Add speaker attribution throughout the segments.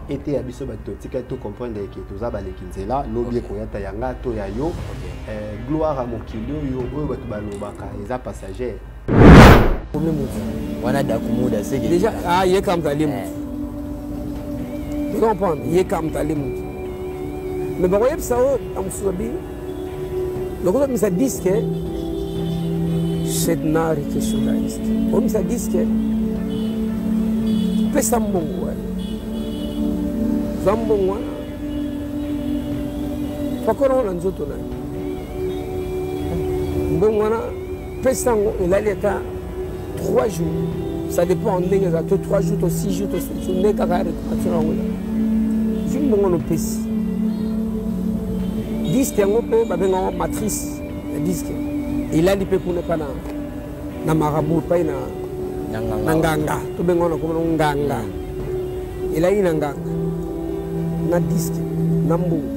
Speaker 1: été abisso bato tika to comprendre que toza baleki nzela lobi koyata yanga to ya yo gloire à mokili yo oyo bato balobaka eza passager
Speaker 2: wana dakumuda c'est
Speaker 3: déjà ah ye kam talimu tu comprends ye kam talimu mais ba koyeb ça amsubi lokolo misa disque c'est nari que journaliste on misa disque pesa mbongo zambongo pakoro na nzoto na mbongo na pesa ngo ilaleta 3 jours ça dépend ndenge za to 3 jours to 6 jours to 7 jours ndeka ka récupération ngo zimbongo no pesi disque yango pe babenga matrice ya disque ilali pe kuna pana na marabout pa ina nganga to benga na ko nganga ilali na nganga na disque na mbongo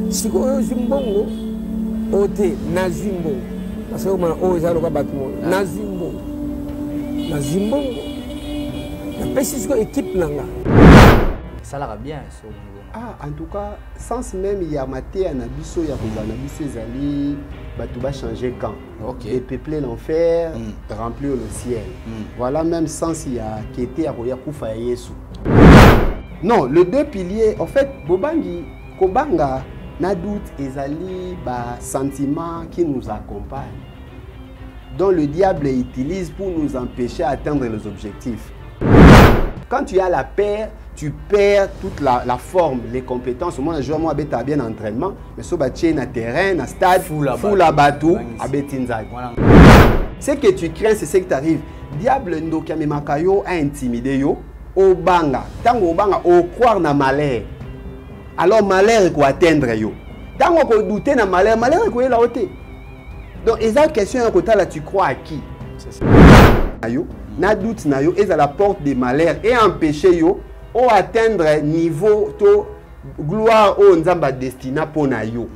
Speaker 3: siko oyo zimbongo ote na zimbongo parce que oyo eza loka bato na zimbongo na pesi siko équipe nanga
Speaker 2: esalaka bien so
Speaker 1: en tout cas sens même ya mateya na biso ya kozala na biso ezali bato bachanger camp dépeupler l'enfer remplir le ciel voilà même sens ya kete ya koya kufa ya Yesu. Non, les deux piliers, en fait, Bobangi, Kobanga, n'a doute, ezali, ba sentiments qui nous accompagnent, dont le diable utilise pour nous empêcher d'atteindre les objectifs. Quand tu as la paix, tu perds toute la forme, les compétences. Au moins, je vois bien entraînement, mais si tu es dans terrain, dans stade, fou la batou, ce que tu crains, c'est ce qui t'arrive. Diable ndokiame makayo a intimidé yo. Au banga, tant au banga, au croire na malheur. Alors malheur ko atteindre yo. Tant on douter na malheur, malheur ko la haute. Donc exact question à côté là, tu crois à qui? C'est ça. Yo, na doute na yo, est à la porte des malheurs et empêcher yo au atteindre niveau to gloire au nzamba destina pona yo.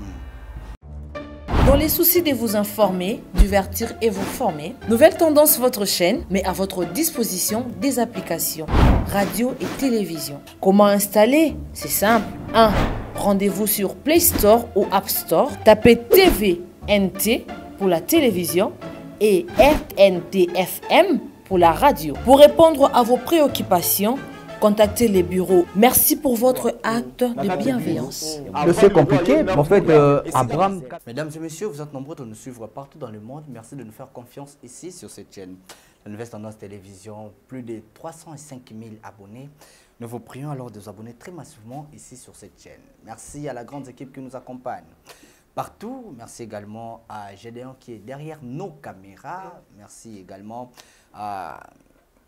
Speaker 4: Dans les soucis de vous informer, divertir et vous former, Nouvelle Tendance, votre chaîne, met à votre disposition des applications, radio et télévision. Comment installer? C'est simple. 1. Rendez-vous sur Play Store ou App Store. Tapez TVNT pour la télévision et RNTFM pour la radio. Pour répondre à vos préoccupations, contactez les bureaux. Merci pour votre acte de bienveillance.
Speaker 2: C'est compliqué, mais en fait, Abraham... Mesdames et messieurs, vous êtes nombreux de nous suivre partout dans le monde. Merci de nous faire confiance ici sur cette chaîne. La Nouvelle Tendance Télévision, plus de 305 000 abonnés. Nous vous prions alors de vous abonner très massivement ici sur cette chaîne. Merci à la grande équipe qui nous accompagne partout. Merci également à Gédéon qui est derrière nos caméras. Merci également à...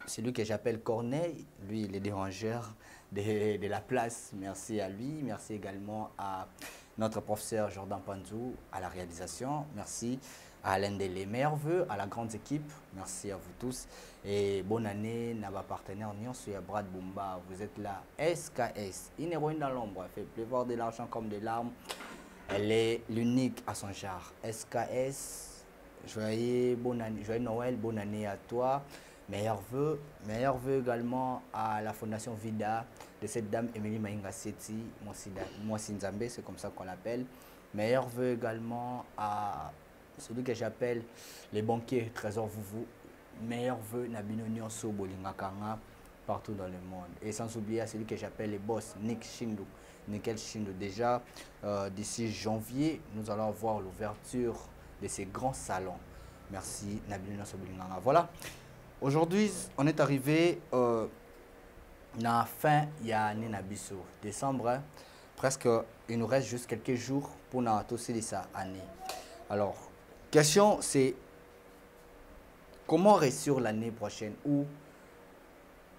Speaker 2: C'est lui que j'appelle Corneille, lui il est dérangeur de la place. Merci à lui. Merci également à notre professeur Jordan Panzou à la réalisation. Merci à Alain Dele. Meilleurs vœux à la grande équipe. Merci à vous tous. Et bonne année à nos partenaires. Nous sommes Brad Bumba. Vous êtes là. SKS, une héroïne dans l'ombre. Elle fait pleuvoir de l'argent comme des larmes. Elle est l'unique à son genre. SKS, joyeux Noël, bonne année à toi. Meilleurs vœux également à la Fondation Vida de cette dame Émilie Maïnga Seti, Mwasi Nzambe, c'est comme ça qu'on l'appelle. Meilleurs vœux également à celui que j'appelle les banquiers Trésor Vouvou. Meilleurs vœux Nabino Nyonso Bolingakanga partout dans le monde. Et sans oublier à celui que j'appelle les boss, Nickel Shindo. Déjà, d'ici janvier, nous allons voir l'ouverture de ces grands salons. Merci Nabino Nyonso Bolingakanga. Voilà. Aujourd'hui, on est arrivé à la fin de l'année décembre. Hein, presque, il nous reste juste quelques jours pour nous tous cette année. Alors, question c'est comment réussir l'année prochaine ou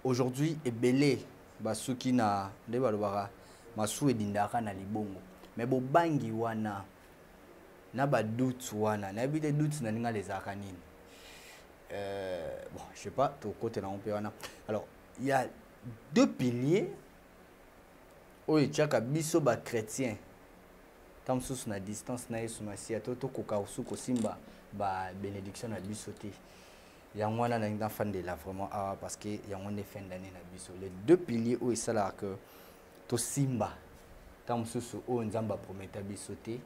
Speaker 2: aujourd'hui est belé ceux qui na masu edindaka na libongo mais bo bangi wana na ba doute wana na bi de doute na ninga les akanini. Bon, je sais pas, tout côté là on peut. Alors, il y a deux piliers. Oui, tchaka biso ba chrétien. Tam sous na distance na yesu na sia to koka usuko simba ba bénédiction na biso te. Il y a un fan de là vraiment parce que il y a un fin d'année na biso. Les deux piliers où ça là que to simba tam susu o nzamba prometa biso te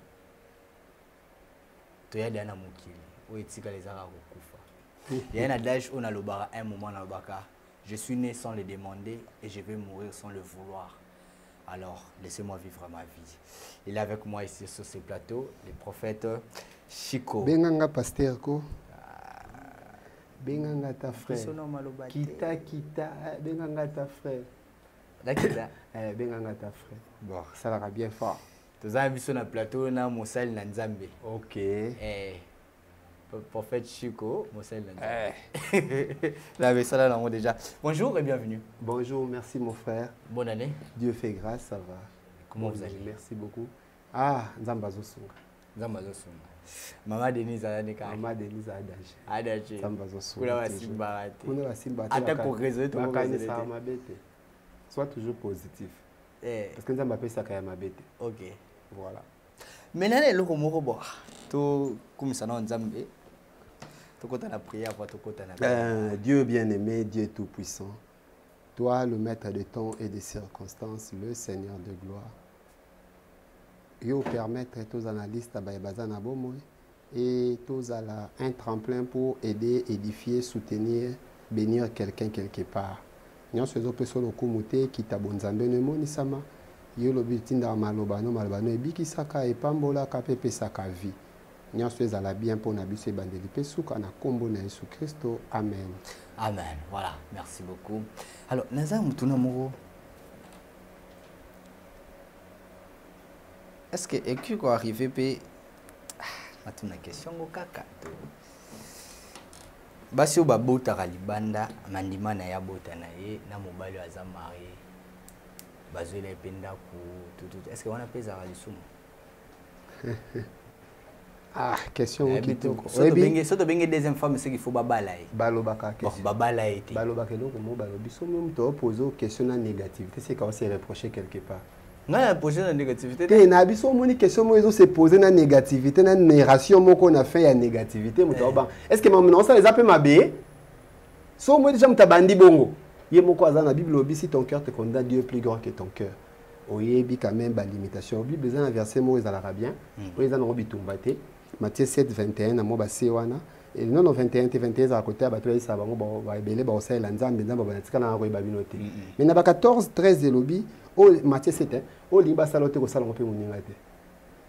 Speaker 2: to ya dana mokili o etika les ara kokufa. Il y a un adage on a le bara un moment na baka je suis né sans le demander et je vais mourir sans le vouloir. Alors laissez-moi vivre ma vie. Il est avec moi ici sur ce plateau le prophète Chico.
Speaker 1: Benganga pasteur ko. Benganga ta frère. Kita benganga ta frère.
Speaker 2: D'accord.
Speaker 1: Benganga ta frère. Bon, ça va bien fort.
Speaker 2: Tous amis sur le plateau na Mosel na Nzambe.
Speaker 1: OK.
Speaker 2: Prophète Chico, Mosel na Nzambe. Là ça là déjà. Bonjour et bienvenue.
Speaker 1: Bonjour, merci mon frère.
Speaker 2: Bonne année.
Speaker 1: Dieu fait grâce, ça va.
Speaker 2: Comment vous allez?
Speaker 1: Merci beaucoup. Ah, Nzamba zosunga.
Speaker 2: Nzamba zosunga. Maman Denise a dit
Speaker 1: Maman Denise a adagé.
Speaker 2: Adagé.
Speaker 1: Nzamba zosunga.
Speaker 2: Kuna wasimba ate.
Speaker 1: Kuna wasimba ate.
Speaker 2: Ata ko réseau to
Speaker 1: ko ça mabete. Sois toujours positif. Parce que Nzamba pesa kaya mabete.
Speaker 2: OK.
Speaker 1: Voilà.
Speaker 2: Maintenant le ko bo. To kumisa na Nzambe. To kota na prière pour to kota na.
Speaker 1: Dieu bien-aimé, Dieu tout-puissant. Toi le maître de temps et des circonstances, le Seigneur de gloire. Yo permettre aux analystes à bomo et tous à un tremplin pour aider, édifier, soutenir, bénir quelqu'un quelque part. Nyon se zo peso lo kumute kita bonzambe ne moni sama yo lo bitinda malobano e biki saka e pambola ka pepe saka vie. Nyon se za bien pour na biso bandeli pesuka na kombo na Yesu Kristo. Amen.
Speaker 2: Amen. Voilà, merci beaucoup. Alors, naza mutuna moko. Est-ce que EQ quoi arrivé pe matuna question go kaka to basi o babota kalibanda mandima na ya bota na ye na mobali aza marié bazwela penda ku tout est-ce que on appelle ça lisumu
Speaker 1: ah question kitoko
Speaker 2: so to bengi deuxième femme c'est qu'il faut babala ye
Speaker 1: balobaka question
Speaker 2: babala été
Speaker 1: balobaka loko mo balobi so même to poser question na négativité c'est quand on se reprocher quelque part.
Speaker 2: Non, la poser la négativité.
Speaker 1: Et na biso moni question mo se poser na négativité na narration moko na fait ya négativité mutoba. Est-ce que maintenant ça les appelle mabé? So mo déjà mutabandi bongo. Ye moko aza na Bible obi si ton cœur te condamne Dieu est plus grand que ton cœur. Oyebi quand même ba limitation. Bible za na verset mo ezala bien. Oza na bitumba te. Matthieu 7:21 na mo ba se wana. Et non 21 te 21 à côté ba toi ça bango ba ebele ba osala nzambe nzambe ba tika na ko ba binote. Mais na ba 14:13 de lobi oh Matthieu 7 oh liba salote ko sala ngope muninga te.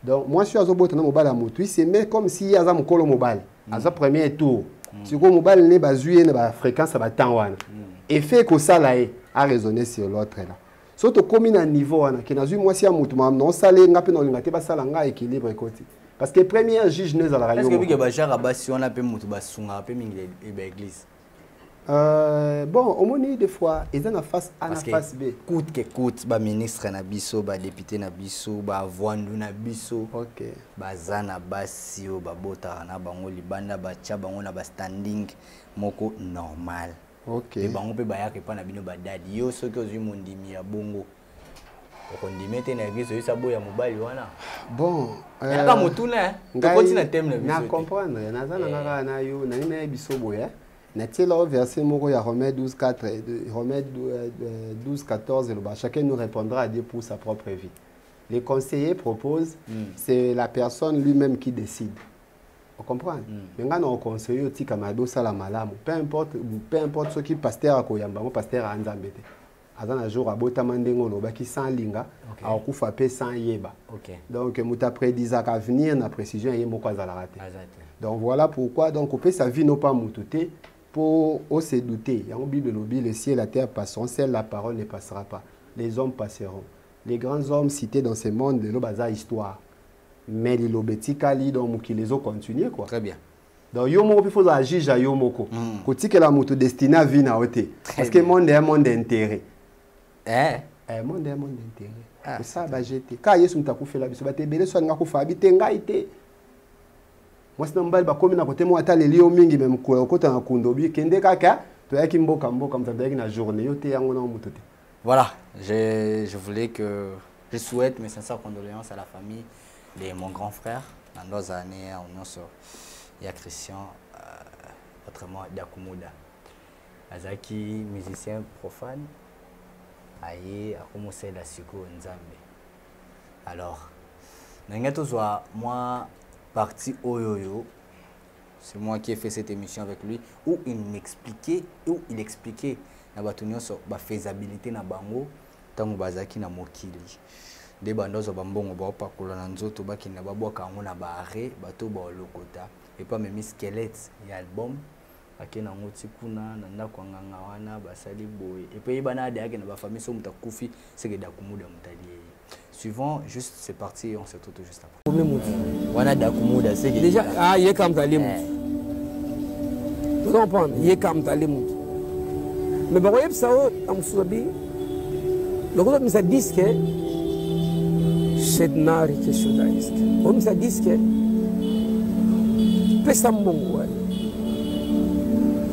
Speaker 1: Donc moi je suis azobota na mobile à motu c'est mais comme si aza mokolo mobile aza premier tour si ko mobile ne bazuye na ba fréquence ba temps wana effet ko sala e a raisonner sur l'autre là surtout comme na niveau wana ke na zui moi si a mutu ma non sala ngape no linga te ba sala nga équilibre côté parce que premier juge ne za la radio
Speaker 2: est-ce que bige ba jara ba si on a pe mutu ba sunga pe mingi e ba église.
Speaker 1: Bon, au moins des fois, ils ont face A na face B.
Speaker 2: Coûte que coûte, ba ministre na biso, ba député na biso, ba voandu na biso.
Speaker 1: OK.
Speaker 2: Ba zana basio, ba bota na bango libanda ba tia bango na ba standing moko normal.
Speaker 1: OK.
Speaker 2: Et bango pe ba yake pa na bino ba dadi yo soki ozwi mondimi ya bongo. Okondimi te na biso yisa boya mobali wana.
Speaker 1: Bon,
Speaker 2: ka motuna, to continue thème na biso.
Speaker 1: Na comprendre, na zana ngaka na yo, na ina biso boya. N'est-il au verset Moko ya Romains 12:14 chacun nous répondra à Dieu pour sa propre vie. Les conseillers proposent, c'est la personne lui-même qui décide. Vous comprenez? Maintenant on conseille aussi kamado sala malamu. Peu importe ce qui pasteur akoyamba, mo pasteur anzambete. Azana jour abota mandengo lo baki sans linga, akufa pe sans yeba. Donc muta prédisa ka venir na précision yemo kwa za la rater. Donc voilà pourquoi donc on peut sa vie non pas mututé. Pour se douter, en Bible, le ciel et la terre passeront, seule la parole ne passera pas. Les hommes passeront. Les grands hommes cités dans ce monde, le baza histoire. Mais les lobetikali donc qui les ont continué quoi.
Speaker 2: Très bien.
Speaker 1: Donc yomo il faut agir à yomoko. Côté que la moto destinée à vie na ote. Parce que le monde est un monde d'intérêt. Monde est un monde d'intérêt. Ça va jeter. Quand Yesu mtakufa la biso batebele so nga kufa bitenga ite. Moi c'est mbali ba komi na côté moi ata lelio mingi même ko kota na kundobi kende kaka to yaki mboka mtandaki na journée yote yango na mutote.
Speaker 2: Voilà, je voulais que je souhaite mes sincères condoléances à la famille de mon grand frère dans nos années on y a Christian autrement Dakumuda. Azaki musicien profane, aye a commencé la Siko Nzambe. Alors, moi parti Oyoyo, c'est moi qui ai fait cette émission avec lui, où il m'expliquait, où il expliquait la faisabilité na bango, tango bazaki na mokili. Des bandos bambongo ba pakula na nzoto bakina babwaka ngo na baare bato ba lokota et pas même squelette ya album akena ngoti kuna na ndako nganga wana basali boy et puis bana de akena ba famille so mutakufi c'est que Dakumuda mutali. Suivant juste c'est parti on se retrouve juste après. Wana Dakumuda c'est
Speaker 3: déjà ah yé kam talimu. Vous comprenez yé kam talimu. Mais ba yeb sao amsubi. Le groupe ça dit que Sednari ke shudaist. On ça dit que pesa mbongo wale.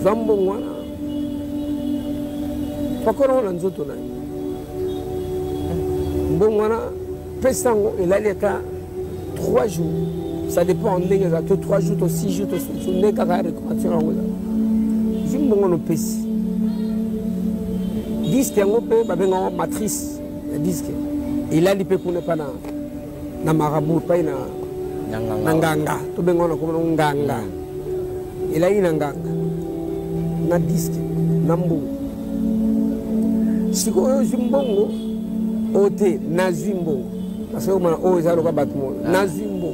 Speaker 3: Zambongo wana. Pakoro na nzoto na. Mbongo wana pesa ngo elaleka 3 jours. Ça dépend ndenge za to 3 jours to 6 jours to 6 jours ndeka ka récupération ngo. Zimbongo no pesi. Disque ngo pe babenga matrice disque. Il a dit que pour ne pas na marabout pas na nganga to bengona ko nganga il a eu nganga na disque na mbu siko zimbongo ote na zimbo parce que on o za loka batmo na zimbo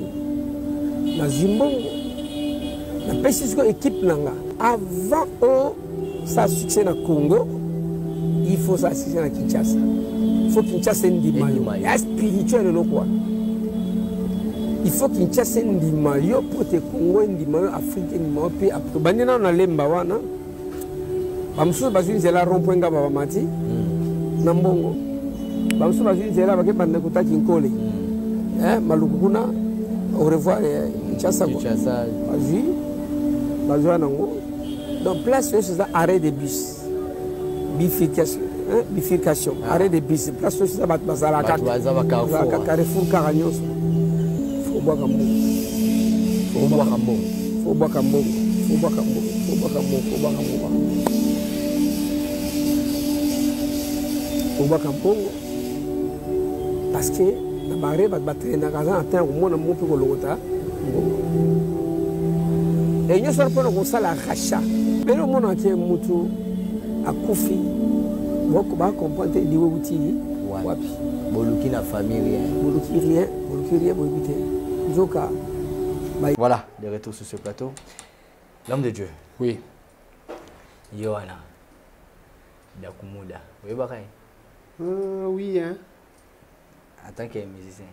Speaker 3: na pesisco équipe nanga avant ça succès na Congo il faut ça succès na Kinshasa. Il faut Kinshasa ndimayo spirituel lokwa. Il faut Kinshasa ndimayo pour te Congo ndimayo Afrique ndimayo pe apto banina na lemba wana bamso bazinzela rompoenga baba mati na mbongo bamso bazinzela bakebanda kutaki nkole malukuna au revoir Kinshasa vas-y bazwa nango donc place c'est arrêt de bus bifurcation arrêt de bus place c'est ça bazala Carrefour Caragnos faut boire kambo parce que na bare ba traîner na casa até o mona mo pe ko lota et yo sort pour ko sala racha mais o mona ke mutu akufi boko ba comprendre di wuti wapi
Speaker 2: boluki na famille
Speaker 3: rien boluki Zoka.
Speaker 2: Voilà, de retour sur ce plateau. L'homme de Dieu.
Speaker 3: Oui.
Speaker 2: Yohana Dakumuda. Vous voyez
Speaker 1: oui, hein.
Speaker 2: En tant que musicien.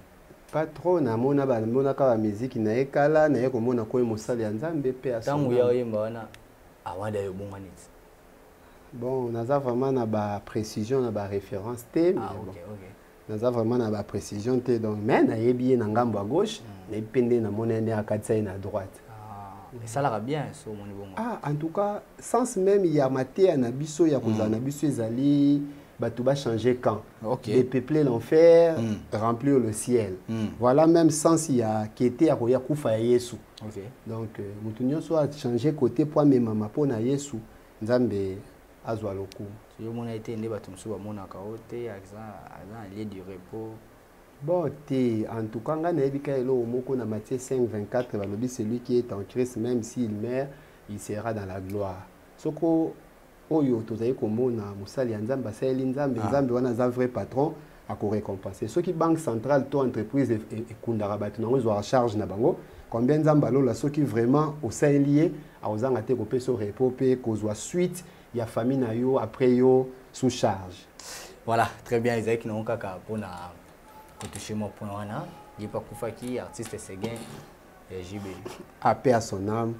Speaker 1: Pas trop, na mona ka musique na ekala na yeko mona ko mosali nzambe pe aso.
Speaker 2: Tangu ya oyemba wana awanda yo bonganit.
Speaker 1: Bon, naza vraiment na ba précision na ba référence té.
Speaker 2: Ah OK, OK.
Speaker 1: Naza vraiment na ba précision té donc mais na yebi na ngambo à gauche, na pende na mona ndé akatsa na droite.
Speaker 2: Et ça l'a bien so moni bongo.
Speaker 1: Ah, en tout cas, sens même il y a matière na biso ya kozana na biso ezali bato ba changer camp. Dépeupler l'enfer, remplir le ciel. Voilà même sens il y a qui était à koya kufa ya Yesu. Donc mutu nyonso a changer côté pour même mama pona Yesu. Nzambe azwa loku.
Speaker 2: Yo mona été ndé bato msuba mona ka ote aza un lieu du repos.
Speaker 1: Bon, en tout cas, na Matthieu 5:24, balobi celui qui est en Christ, même s'il meurt, il sera dans la gloire. Soko oyo tozali komona musali nzambe asali nzambe nzambe wana za vrai patron a ko récompenser. Ceux qui banque centrale to entreprise et kundara bato nango zo charge na bango. Combien nzambe alola ceux qui vraiment au lié a ozanga te ko peso repos pe ko zo suite ya famille na yo après yo sous charge.
Speaker 2: Voilà, très bien Isaac non kaka pona toucher mon point wana il pas Koufaki artiste Séguin et JB
Speaker 1: à paix à son âme.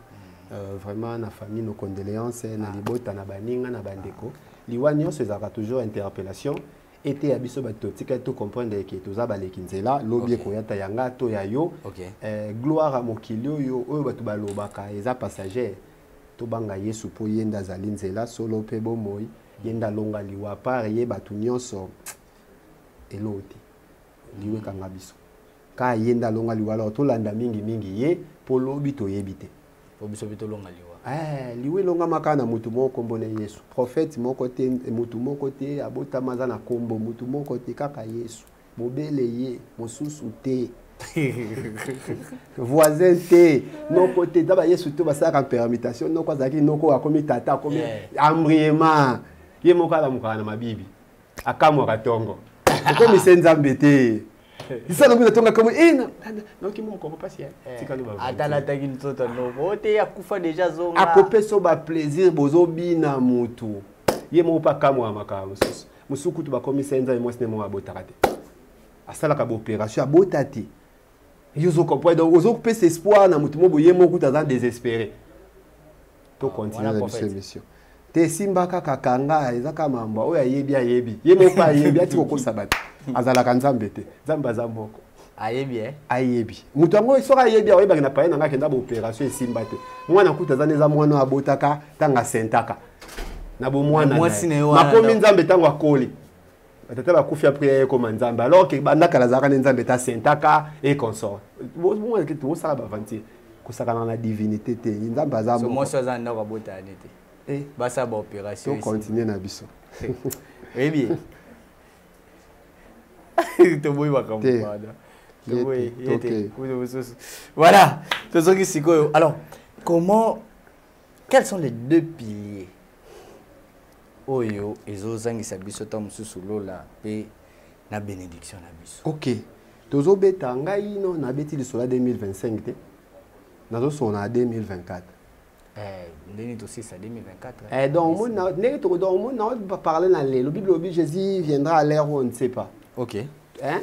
Speaker 1: Vraiment na famille nos condoléances na libota na baninga na bandeko liwanyo sezaka toujours interpellation était abiso bato tika to comprendre que toza baleki nzela lobi ko yata yanga to ya yo gloire à mokilio yo oyo bato balobaka eza passager to banga Yesu po yenda zali nzela solo pe bomoi yenda longa liwa par ye bato nyonso eloti liwe kanga biso ka yenda longa liwa la to landa mingi ye po lobi to yebite liwe longa makana mutu moko mbone Yesu. Prophète moko te mutu moko te abota mazana kombo mutu moko te kaka Yesu. Bobele ye mosusu te. Voisin te non côté d'aba Yesu to basaka permutation non kwa zaki non ko akomi tata akomi amriema ye moko ala mukana mabibi akamwa katongo komi senzambe te. Isa no tonga comme non ki mon ko pasi tika no ba
Speaker 2: atala taki ntoto no bote akufa déjà zonga
Speaker 1: akope so ba plaisir bozo bina mutu ye mo pa kamwa makamo musuku to ba komi senza mo sene mo abotaka te asala ka opération abota te yozo comprendre donc ozo couper ses espoirs na mutu mo boye mo kuta désespéré to continuer la mission te simba kaka kanga ezaka mamba oya yebi ye mo pa yebi ati ko sabata azala kanzambe te zamba za moko ayebi mutu ngo soka yebi oyeba na paye nanga kenda ba opération simba te mwana kuta za mwana abotaka tanga sentaka na bo mwana makomi nzambe tango akoli batata bakufi après comme nzambe alors que bandaka la zaka nzambe ta sentaka et consort moi que tout ça ba vantir ko saka na divinité te nzambe za moko
Speaker 2: moi ça za ndako abota nete basa ba opération
Speaker 1: to continuer na biso
Speaker 2: bien voilà. Alors, quels sont les deux piliers Oyo ezozangisa biso ta mususu lola pe na bénédiction na biso?
Speaker 1: Ok. Tozo beta ngai no na beti lisola 2025 te. Nazo sona 2024.
Speaker 2: Ndeni to ça 2024.
Speaker 1: Donc on va parler dans le Bible Jésus viendra à l'heure où on ne sait pas.
Speaker 2: Ok.
Speaker 1: Hein?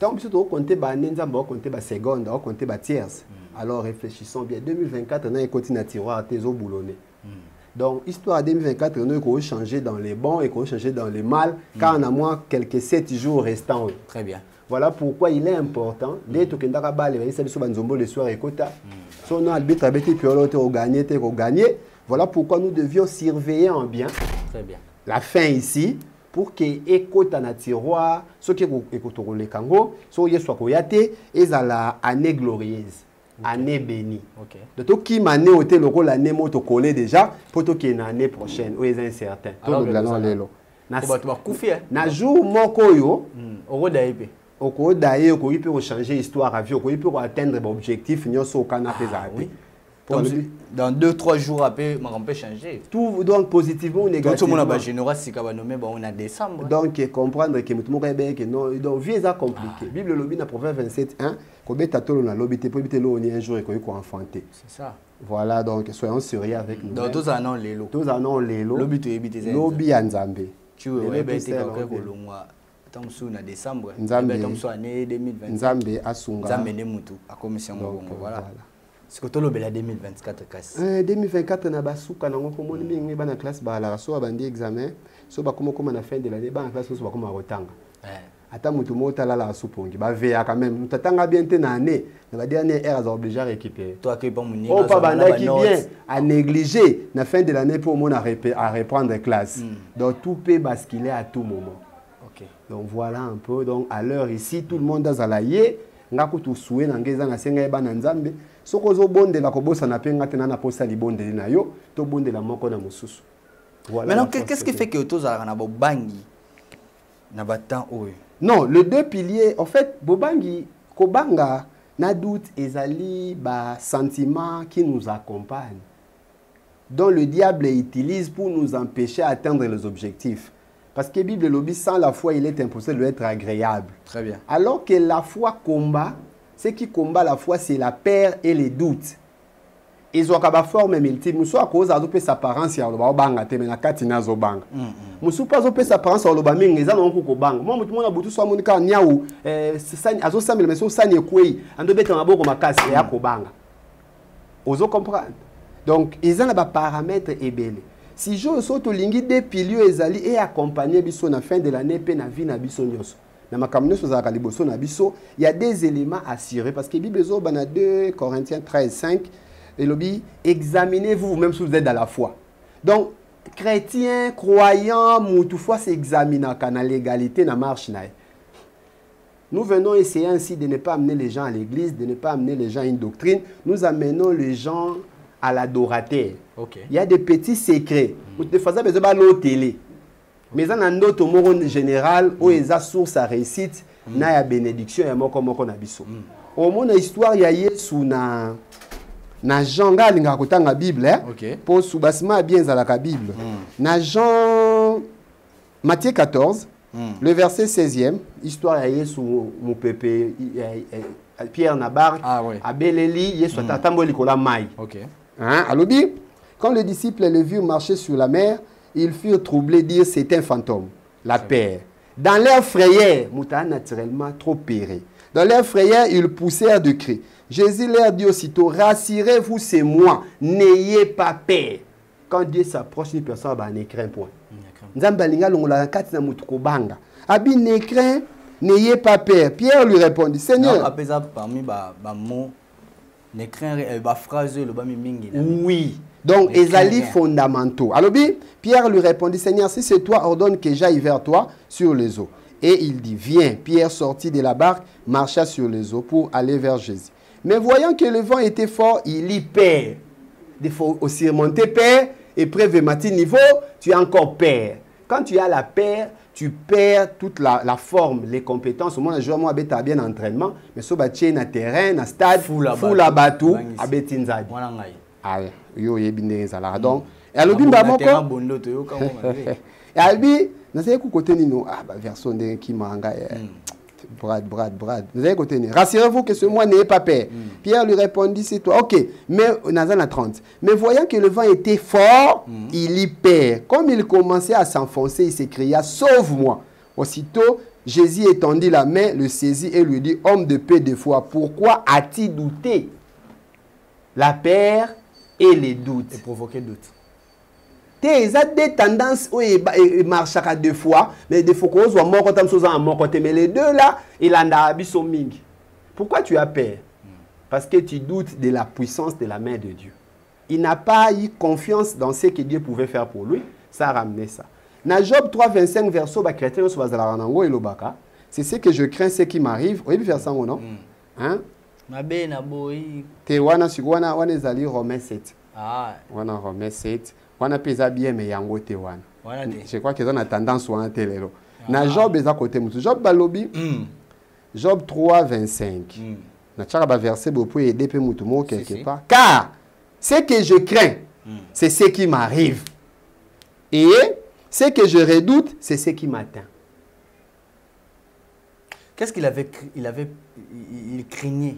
Speaker 1: Donc si tu compter ba nzamba compter ba seconde, compter ba tierce. Alors réfléchissons bien 2024 on a continue à tiroir tes boulonné. Donc, histoire 2024, nous avons changé dans les bons et qu'on changé dans les mal, car on a moins quelques 7 jours restants.
Speaker 2: Très bien.
Speaker 1: Voilà pourquoi il est important d'être au Kendara les le soir et Kota. Si on a le but de gagner, voilà pourquoi nous devions surveiller en bien.
Speaker 2: Très bien.
Speaker 1: La fin ici, pour que écoute en tiroir, ce qui est autour les Kango, soit soit koyate, et à la année glorieuse. Année bénie.
Speaker 2: Okay.
Speaker 1: Donc, qui m'a né au tel rôle l'année moto collé déjà, pour qu'il y ait une année prochaine, ou est incertain.
Speaker 2: Alors,
Speaker 1: na jour mokoyo,
Speaker 2: au
Speaker 1: daye, au peut changer histoire à vie, au peut atteindre l'objectif, nous sommes au canapé.
Speaker 2: Dans 2-3 jours après, on peut changer.
Speaker 1: Tout donc positivement ou négativement.
Speaker 2: Donc, on a décembre.
Speaker 1: Donc, comprendre que donc vie est compliqué. Bible lobby na proverbe 27:1, kobeta tolo na lobby te pobite lo ni un jour et ko enfanter.
Speaker 2: C'est ça.
Speaker 1: Voilà donc soyons sérieux avec nous.
Speaker 2: Dans tous anons lelo.
Speaker 1: Tous anons lelo.
Speaker 2: Lobby to ebite zen.
Speaker 1: Lobby nzambe.
Speaker 2: Tu veux bete ka ko longwa. Tamsu na décembre. Nzambe tamsu année 2020.
Speaker 1: Nzambe asunga.
Speaker 2: Nzambe ne mutu akomisa ngongo voilà. C'est que tu as 2024 casse.
Speaker 1: 2024 na basuka na ngoko moni mingi bana classe ba la so bandi examen so ba comme na fin de l'année ba classe so ba comme rotanga. Ata mutu mota la supongi ba veya quand même tatanga bien te na année na ba dernière heure za obligé récupérer.
Speaker 2: Toi qui pas moni.
Speaker 1: Oh pas banda qui bien à négliger na fin de l'année pour mon à reprendre classe. Donc tout peut basculer à tout moment.
Speaker 2: OK.
Speaker 1: Donc voilà un peu donc à l'heure ici tout le monde a zalaye ngako tu soué na ngeza na senga ba na nzambe. So kozo bonde la kobosa na penga tena na posa libonde na yo to bonde la moko na mususu.
Speaker 2: Voilà. Maintenant qu'est-ce qui fait que tous na bobangi na batan oyo?
Speaker 1: Non, les deux piliers en fait bobangi kobanga na doute ezali ba sentiment qui nous accompagne. Dont le diable utilise pour nous empêcher d'atteindre les objectifs. Parce que la Bible lobby sans la foi, il est impossible d'être agréable.
Speaker 2: Très bien.
Speaker 1: Alors que la foi combat, ce qui combat la foi, c'est la peur et les doutes. Ils ont une forme multiple. Nous sommes à cause de sa apparence, il y a un banga, mais na katina zo banga. Nous sommes pas à sa apparence, il y a un banga, ils ont un banga. Moi, je suis beaucoup soit monika niaou, azo samil mais so sani kwei, ando beta maboko makasi ya ko banga. Ozo comprendre. Donc, ils ont un paramètre ébélé. Si je saute au lingi des piliers ezali et accompagner biso na fin de l'année pe na vie na biso nyoso. Na makamne so za kaliboso na biso, il y a des éléments assurés parce que Bible zo bana 2 Corinthiens 13:5 et lobby examinez-vous vous-même si vous êtes dans la foi. Donc chrétien, croyant, mutu foi s'examiner na légalité na marche na. Nous venons essayer ainsi de ne pas amener les gens à l'église, de ne pas amener les gens à une doctrine, nous amenons les gens à l'adorateur.
Speaker 2: Ok.
Speaker 1: Il y a des petits secrets. Des fois, ça besoin de télé. Mais dans notre monde général, où il y a source à réussite, il y a bénédiction, il y a moko na biso. Au monde histoire, il y a Yesu na Jean nga kota nga Bible, pour soubasma bien za la Bible. Na Jean Matthieu 14, le verset 16e, histoire il y a Yesu mon pépé Pierre Nabar, à Beleli, Yesu tatambo likola mai. OK. Hein, alobi, quand les disciples le virent marcher sur la mer, ils furent troublés, dire c'est un fantôme, la paix. Dans leur frayeur, Mouta naturellement trop péré. Dans leur frayeur, ils poussèrent de cris. Jésus leur dit aussitôt, rassurez-vous, c'est moi, n'ayez pas peur. Quand Dieu s'approche d'une personne, bah, ne craint point. Abi ne craint, n'ayez pas peur. Pierre lui répondit, Seigneur. Oui. Donc, ezali fondamentaux. Alors, Pierre lui répondit, Seigneur, si c'est toi, ordonne que j'aille vers toi sur les eaux. Et il dit, viens. Pierre sortit de la barque, marcha sur les eaux pour aller vers Jésus. Mais voyant que le vent était fort, il y perd. Il faut aussi remonter peur, et prévu matin niveau, tu as encore peur. Quand tu as la peur, tu perds toute la forme, les compétences. Moi, je vois bien entraînement, mais si tu es terrain, dans stade, fou la batou, abetinzadi. Ah oui, yo yebinde zala. Donc, alors bimba moko. Et albi, na sey ku côté nino, ah bah version de qui manga. Brad. Vous avez côté. Rassurez-vous que ce mois n'est pas peur. Pierre lui répondit, c'est toi. Ok, mais Nazana 30. Mais voyant que le vent était fort, il y perd. Comme il commençait à s'enfoncer, il s'écria, sauve-moi. Aussitôt, Jésus étendit la main, le saisit et lui dit, homme de paix de foi, pourquoi as-tu douté? La peur et les doutes.
Speaker 2: Et provoquer doute.
Speaker 1: Ils ont des tendances où ils marchent à deux fois, mais des fois qu'on soit mort à mon côté, mais les deux là, ils en ont ming. Pourquoi tu as peur? Parce que tu doutes de la puissance de la main de Dieu. Il n'a pas eu confiance dans ce que Dieu pouvait faire pour lui, ça a ramené ça. Dans Job 3, 25, verset, c'est ce que je crains, ce qui m'arrive. Vous voyez faire ça ou non? Hein? Te wana ezali Romains 7. Ah. Wana Romains 7. Wana pesa bien mais yango te wana. Je crois qu'ils ont la tendance wana te lelo. Na Job eza côté mutu. Job balobi. Job 3 25. Na tchaka ba verset bo pour aider pe mutu mo quelque part. Car ce que je crains, c'est ce qui m'arrive. Et ce que je redoute, c'est ce qui m'atteint.
Speaker 2: Qu'est-ce qu'il il craignait?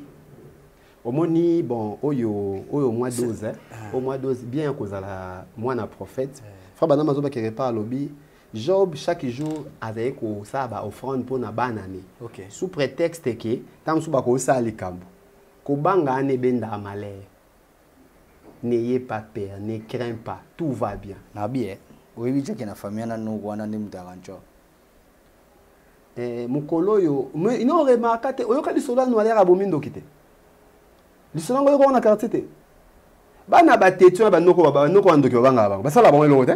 Speaker 1: Au moni bon oyo mois 12 au mois 12 bien cause la moine prophète frère bana mazoba qui repart lobby Job chaque jour avec ko ça ba offrande pour na banane sous prétexte que tant sous ba ko ça likambo ko banga ne benda malheur. N'ayez pas peur, ne crains pas, tout va bien.
Speaker 2: Na bien oui oui que na famille na no wana ndi mutarancho
Speaker 1: mukolo yo mais il n'aurait remarqué oyo kali sola no alera bomindo kité. Lisona ngoyo ko na quartier. Bana batetu na banoko banoko andoki banga banga. Basala bango eloko te.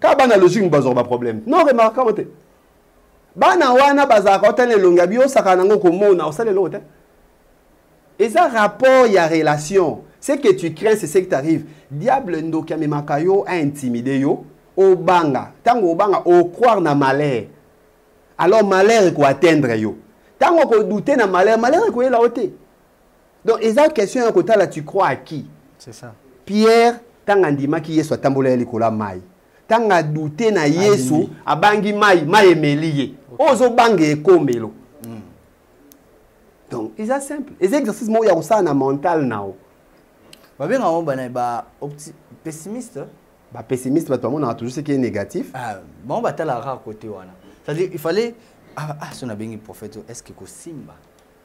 Speaker 1: Ka bana logique bazo ba problème. Non remarquant mote. Bana wana bazaka otele longa bio saka nango ko mona osale eloko te. Et ça rapport il y a relation. Ce que tu crains c'est ce qui t'arrive. Diable ndoki amemaka yo a intimider yo au banga. Tango banga au croire na malheur. Alors malheur ko atteindre yo. Tango ko douter na malheur ko ela ote. Donc, il y a une question à côté là, tu crois à qui?
Speaker 2: C'est ça.
Speaker 1: Pierre, tant andima qui est tambola likola mai. Tant a douté na Yesu, a bangi mai emelié. Ozo bangi komelo. Donc, c'est simple. Les exercices mo ya ça na mental nao.
Speaker 2: Ba bien on ba pessimiste.
Speaker 1: Ba pessimiste ba tout le monde a toujours ce qui est négatif.
Speaker 2: Ah, bon ba tala rare côté wana. C'est-à-dire il fallait si on a bien prophète est-ce que simba.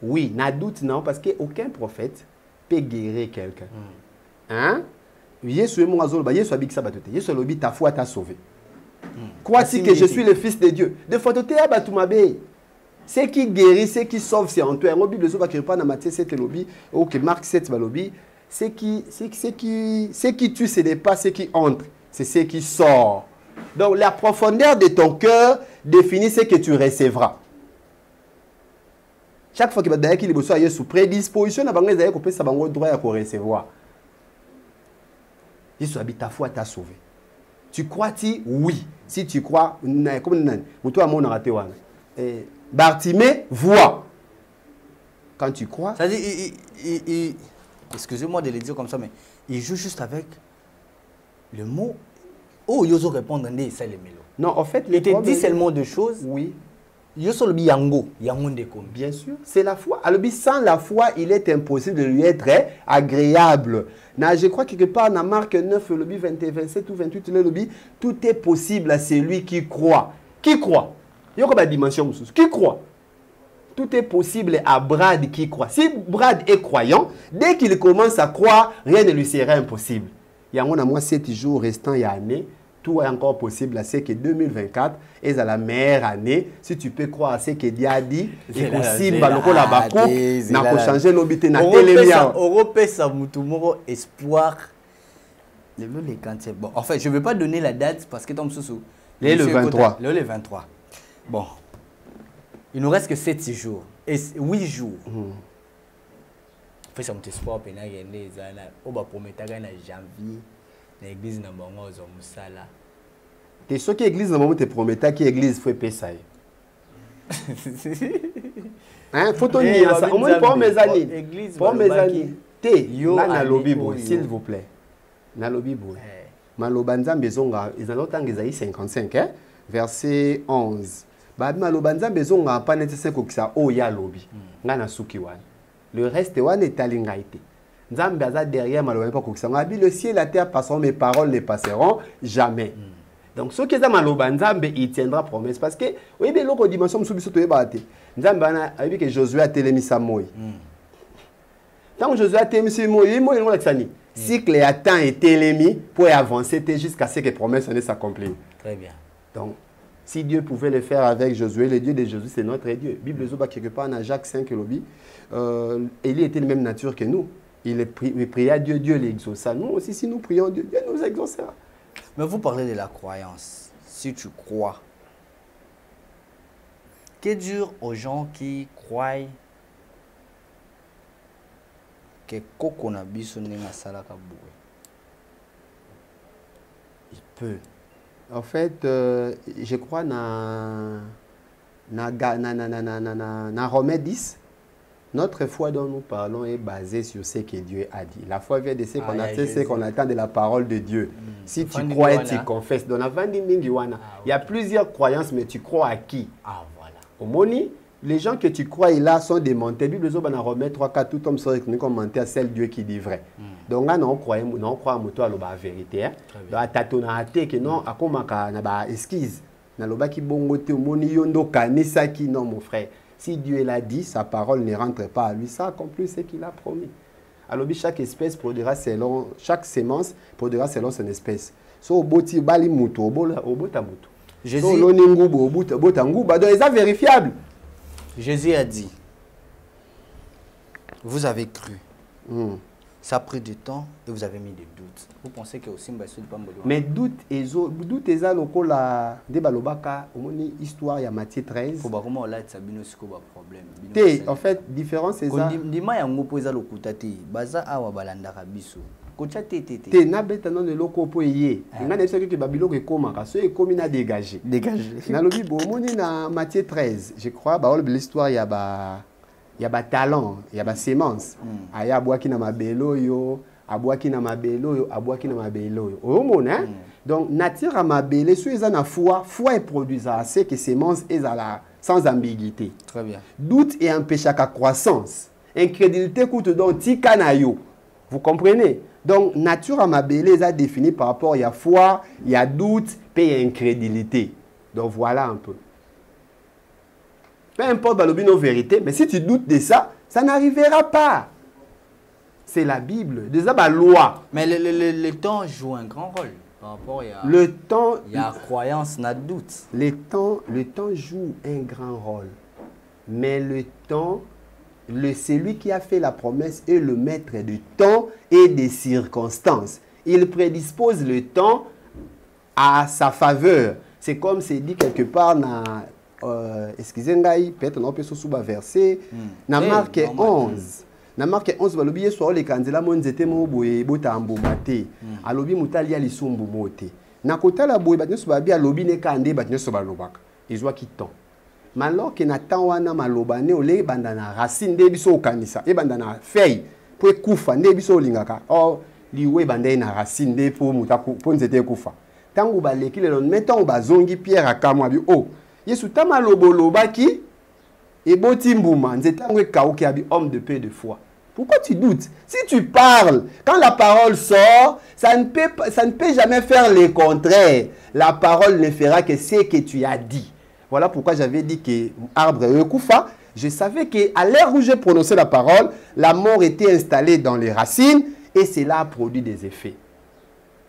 Speaker 1: Oui, n'a doute non, parce qu'aucun prophète peut guérir quelqu'un. Hein? Yesu ta foi t'a sauvé. Crois-tu que je suis le fils de Dieu? De phototé à Batoumabe. Ce qui guérit, ce qui sauve, c'est en toi. La Bible ne pas dans Matthieu 7 lobby, ou que Marc 7 lobby. Ce qui tue, ce n'est pas ce qui entre, c'est ce qui sort. Donc la profondeur de ton cœur définit ce que tu recevras. Chaque fois que tu as sous prédisposition, tu as droit à recevoir. Jésus habite ta foi t'a sauvé. Tu crois-tu? Oui. Si tu crois, comme toi, mon raté, Bartimée voit. Quand tu crois.
Speaker 2: Ça dit, excusez-moi de le dire comme ça, mais il joue juste avec le mot. Oh, il ose répondre, c'est le mélo.
Speaker 1: Non, en fait,
Speaker 2: il te dit seulement deux choses.
Speaker 1: Oui.
Speaker 2: Bien sûr,
Speaker 1: c'est la foi. Alors, sans la foi, il est impossible de lui être agréable. Je crois quelque part, dans Marc 9, le 27 ou 28, tout est possible à celui qui croit. Qui croit? Il y a une dimension. Qui croit? Tout est possible à Brad qui croit. Si Brad est croyant, dès qu'il commence à croire, rien ne lui sera impossible. Il y a moi 7 jours restants, il y a année. Tout est encore possible. C'est que 2024 est la meilleure année. Si tu peux croire à ce que Dieu a dit, et possible, n'a changer l'obité, n'a télémia.
Speaker 2: Europe, ça m'a espoir. Bon, en fait, je ne veux pas donner la date parce que
Speaker 1: le 23.
Speaker 2: Le 23. Bon. Il nous reste que 7 jours. Et 8 jours. En fait, ça m'a espoir. On va promettre en janvier. L'église n'a pas de
Speaker 1: t'es sûr que l'église n'a pas de promettre que l'église fait payer. Hein, faut tenir ça. Au moins pour mes amis. Pour mes amis. T'es là dans lobby boy, s'il vous plaît. Dans lobby boy. Malobanza bezonga, ils ont longtemps qu'ils aient 55 hein, verset 11. Ba malobanza bezonga pas nécessaire que ça oh ya lobby. Ngana suki wan. Le reste wan est alingaité. Derrière le ciel et la terre passeront, mes paroles ne passeront jamais. Donc, ce qui est Malobanzambe, il tiendra promesse. Parce que, oui, mais l'autre dimension, nous sommes que Josué a télémis sa moï. Tant que Josué a télémis sa moï, cycle et temps et télémis pour avancer jusqu'à ce que la promesse s'accomplisse.
Speaker 2: Très bien.
Speaker 1: Donc, si Dieu pouvait le faire avec Josué, le Dieu de Jésus, c'est notre Dieu. Bible Zoba, quelque part, dans Jacques 5, Élie était de même nature que nous. Il priait à Dieu, Dieu l'exauça. Nous aussi, si nous prions Dieu, Dieu nous exaucera.
Speaker 2: Mais vous parlez de la croyance. Si tu crois, qu'est dur aux gens qui croient que Kokonabiso n'est salaka boué?
Speaker 1: Il peut. En fait, je crois dans Romains 10. Notre foi dont nous parlons est basée sur ce que Dieu a dit. La foi vient de ce qu'on attend, ce qu'on attend de la parole de Dieu. Si tu crois et tu confesses, dans la il y a plusieurs croyances, mais tu crois à qui?
Speaker 2: Ah, voilà.
Speaker 1: Au Moni, les gens que tu crois là sont démentés. Bible a remet 3-4 tout homme serait commenté à celle Dieu qui dit vrai. Donc là, on croit à la vérité. Donc à que non, à comment na esquisse. Na loba ki bongo te moni yondo kanisa ki non mon frère. Si Dieu l'a dit, sa parole ne rentre pas à lui. Ça accomplit ce qu'il a promis. Alors, chaque espèce produira selon, chaque sémence produira selon son espèce. So, oboti bali muto, obota muto.
Speaker 2: Jésus,
Speaker 1: so, obota nguba. Donc, c'est vérifiable.
Speaker 2: Jésus a dit, vous avez cru. Ça a pris du temps et vous avez mis des doutes. Vous pensez que aussi
Speaker 1: mais doute est ça lokola de balobaka omoni histoire ya Matthieu 13.
Speaker 2: Faut vraiment là ça bino siko ba problème.
Speaker 1: En fait différence c'est ça.
Speaker 2: Ndima ya ngopo eza lokuta te. Baza awa balandaka biso. Kocha te.
Speaker 1: Te na beta non de loko po yé. Ngana seko ke babiloko ekomaka so ekomi na dégager. Na lobi bo omoni na Matthieu 13, je crois ba l'histoire ya ba il y a des talents, il y a des semences. Il y a des na mabelo yo, aboaki na mabelo yo, aboaki na mabelo yo. Donc nature à mabele, si ils ont la foi est produisant assez que semences est sans ambiguïté.
Speaker 2: Très bien.
Speaker 1: Doute et empêche la croissance. Incrédulité coûte donc tikanayo. Vous comprenez? Donc nature à mabele est définie par rapport il y a foi, il y a doute, puis il y a incrédulité. Donc voilà un peu. Peu importe la vérité, mais si tu doutes de ça, ça n'arrivera pas. C'est la Bible, déjà la loi.
Speaker 2: Mais le temps joue un grand rôle par rapport à
Speaker 1: le temps.
Speaker 2: Il y a croyance, n'a doute.
Speaker 1: Le temps joue un grand rôle. Mais le temps, celui qui a fait la promesse est le maître du temps et des circonstances. Il prédispose le temps à sa faveur. C'est comme c'est dit quelque part dans excusez-moi, peut-être on peut se verser dans Marc 11. Na Marc 11 balobi yeso le kanzela monzete mo boye bota mbuma te. Alobi mutali ya lisumbu mote. Na kotala boye batnyoso babi alobi ne kande batnyoso balobaka. Ezwa ki temps. Alors que Nathan wana maloba ne ole bandana racine de biso kanisa e bandana feuille pour kufa ne biso lingaka. Oh liwe bandai na racine de pour mutaku pour nzete kufa. Tango baleki le mettons bazongi pierre akamwa bi oh yesu tama lobolobaki et boti mbuma nzete ngwe kauki abi homme de paix de foi. Pourquoi tu doutes? Si tu parles, quand la parole sort, ça ne peut jamais faire le contraire. La parole ne fera que ce que tu as dit. Voilà pourquoi j'avais dit que arbre et koufa, je savais qu'à l'heure où j'ai prononcé la parole, la mort était installée dans les racines et cela a produit des effets.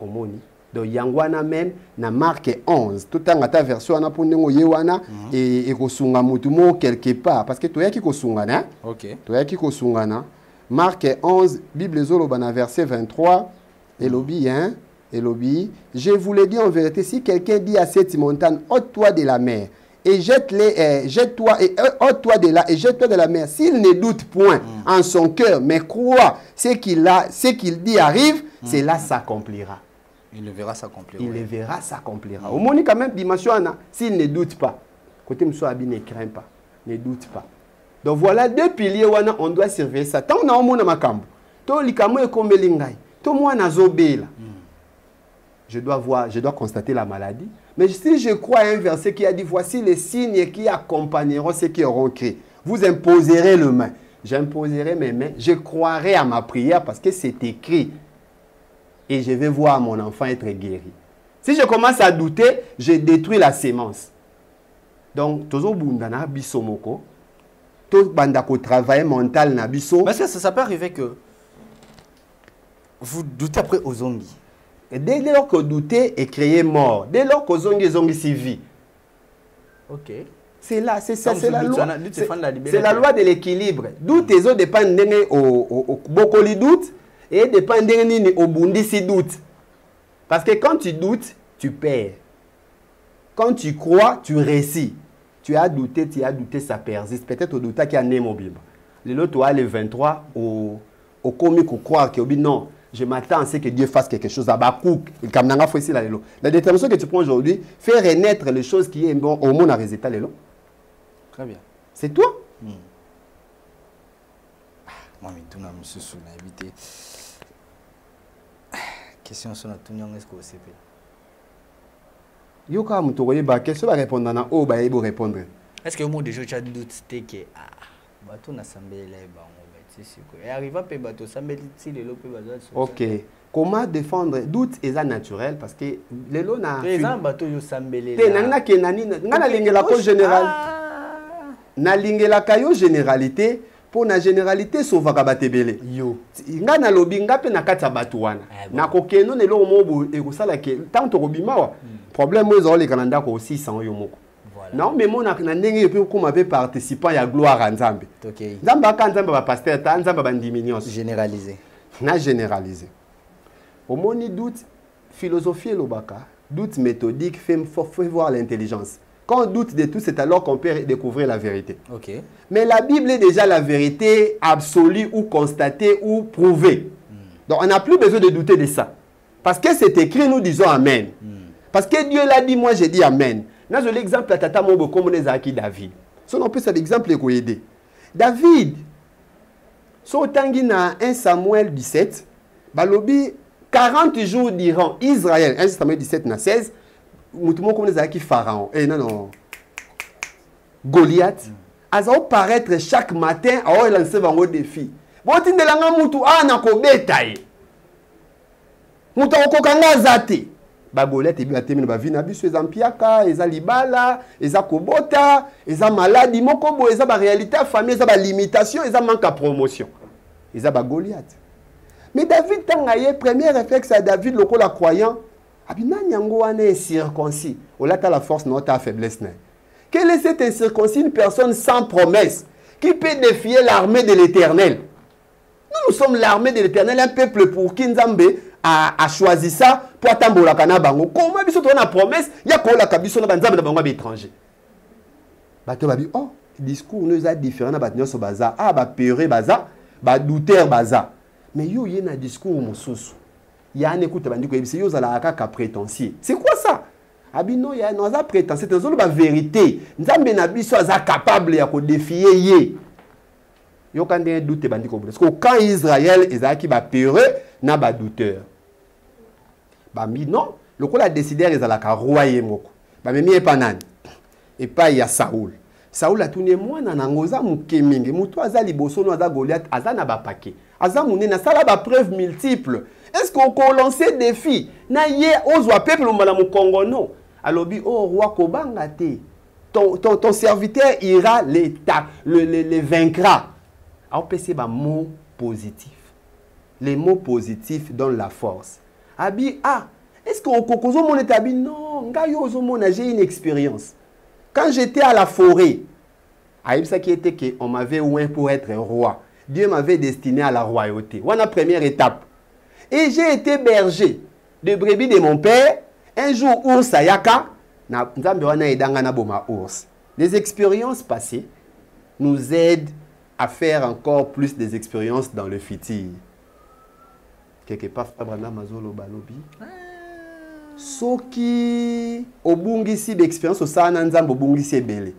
Speaker 1: Omoni. Donc Yangwana même, na Marc 11, tout en ta version na pondengo yewana et kosunga mutumo quelque part parce que toi qui kosungana. OK. Toi qui kosungana. Marc 11, Bible Zolobana, verset 23, Elobi, hein, Elobi, je vous le dis en vérité, si quelqu'un dit à cette montagne, ôte-toi de la mer, et jette-toi, et ôte-toi de là, et jette-toi de la mer, s'il ne doute point en son cœur, mais croit ce qu'il dit arrive, cela s'accomplira.
Speaker 2: Il le verra s'accomplir.
Speaker 1: Il le verra s'accomplira. Au moins, quand même, dimension, s'il ne doute pas, côté Moussouabi ne craint pas, ne doute pas. Donc voilà deux piliers où on doit surveiller ça. Tant qu'on a un monde à cambo, to likamo e kombelingai, to moi na zobela. Je dois constater la maladie. Mais si je crois à un verset qui a dit voici les signes qui accompagneront ceux qui auront cru. Vous imposerez les mains. J'imposerai mes mains. Je croirai à ma prière parce que c'est écrit. Et je vais voir mon enfant être guéri. Si je commence à douter, je détruis la sémence. Donc, tozo bundana bisomoko. Bandako travail mental na biso.
Speaker 2: Mais ça peut arriver que vous doutez après aux zombies.
Speaker 1: Et dès lors que douter est créé mort. Dès lors que zombies si vie.
Speaker 2: OK.
Speaker 1: C'est là, c'est ça, c'est la loi. C'est la loi de l'équilibre. Doute et autres dépendent au bokoli doute et dépendent au bundi si doute. Parce que quand tu doutes, tu perds. Quand tu crois, tu réussis. Tu as douté, ça persiste. Peut-être au doute qu'il y a un mobile. Le toi, le 23, au comique, au croire que non, je m'attends à ce que Dieu fasse quelque chose. La détermination que tu prends aujourd'hui fait renaître les choses qui sont bon au monde à résultat.
Speaker 2: Très bien.
Speaker 1: C'est toi.
Speaker 2: Moi, je suis sous l'invité. Question sur la tournure, est-ce que vous savez?
Speaker 1: Yoka mutoye ba question va répondre na o ba ebo répondre.
Speaker 2: Est-ce que au mot de jeu tu as doute que bato na sambele ba on ba tisi ko et arriva pe bato sambeli ti lelo pe bazo.
Speaker 1: OK. Comment défendre doute est naturel parce que lelo na
Speaker 2: présent bato yo sambele.
Speaker 1: Te nanga ke nani ngana lingela ko général. Na lingela kayo généralité pour na généralité sauvaka batebele. Yo. Ngana lobi ngape na kata bato wana. Na kokeno ne lo mobo e ko sala ke tant to robima wa. Problème aux les Canada ko 600 yomoko. Non mais mon na ndenge pe ko mabe participant ya gloire à Nzambe.
Speaker 2: OK.
Speaker 1: Nzamba ka Nzamba ba pasteur ta Nzamba ba diminution
Speaker 2: généralisé.
Speaker 1: Na généralisé. Au moni doute philosophie lobaka, doute méthodique fait voir l'intelligence. Quand on doute de tout, c'est alors qu'on peut découvrir la vérité.
Speaker 2: OK.
Speaker 1: Mais la Bible est déjà la vérité absolue ou constatée ou prouvée. Donc on n'a plus besoin de douter de ça. Parce que c'est écrit, nous disons Amen. Parce que Dieu l'a dit, moi j'ai dit Amen. Là, j'ai l'exemple à Tata Mobo comme les acquis David. Si on peut c'est l'exemple qui aider. David, so tangi na 1 Samuel 17, balobi 40 jours durant Israël, 1 Samuel 17 na 16, moutoumon comme les acquis Pharaon. Non. Goliath, azao paraître chaque matin, alors il lance un défi. Bon, tu ne l'as pas moutou, na ko betaye. Moutou okokanga zate. Bagolette et biatemine ba vina biso eza mpiaka eza libala eza kobota eza maladie mokobo eza ba réalité famille eza ba limitation eza manque à promotion eza ba Goliath. Mais David tangaye premier réflexe à David lokola croyant abina nyango wana est circoncis olata la force non ta faiblesse na. Quelle est cette incirconcis une personne sans promesse qui peut défier l'armée de l'Éternel? Nous sommes l'armée de l'Éternel, un peuple pour qui Nzambe a choisi ça pour attendre la kana bango. Comment biso to na promesse ya ko la kabiso na banzambe na bango ba étranger. Bato ba bi oh discours nous a différent na batnyo so baza ba pere baza ba douteur baza. Mais yo y a un discours mosusu. Y a un écoute bandi ko yebisi yo za la kaka prétentieux. C'est quoi ça? Abi non, y a non za prétentieux, c'est une vérité. Nzambe na biso aza capable ya ko défier yé. Yo quand des doute bandi ko parce que quand Israël ezaki ba peureux na ba douteur. Ba mi non, le ko la décider ezalaka roi yemoko. Ba memi epanani. Et pas il y a Saoul. Saoul a tourné moi na ngoza mukemingi. Muto aza liboso no aza Goliath aza na ba paquet. Aza munena sala ba preuve multiple. Est-ce qu'on peut lancer des défis? Na ye ozwa peuple mbala mu Congo non. Alobi oh roi kobanga te. Ton serviteur ira les vaincra. Alors PC ba mot positif. Les mots positifs donnent la force. Abi ah, est-ce qu'on kokozo mon établi non, ngayo ozo mon j'ai une expérience. Quand j'étais à la forêt, ça qui était qu'on m'avait oint pour être roi. Dieu m'avait destiné à la royauté. Voilà la première étape. Et j'ai été berger de brebis de mon père. Un jour, ours ayaka, les expériences passées nous aident à faire encore plus des expériences dans le futur. Quelque part, Abraham Mazolo Balobi. Soki obungisi d'expérience au sananzam obungisi belé.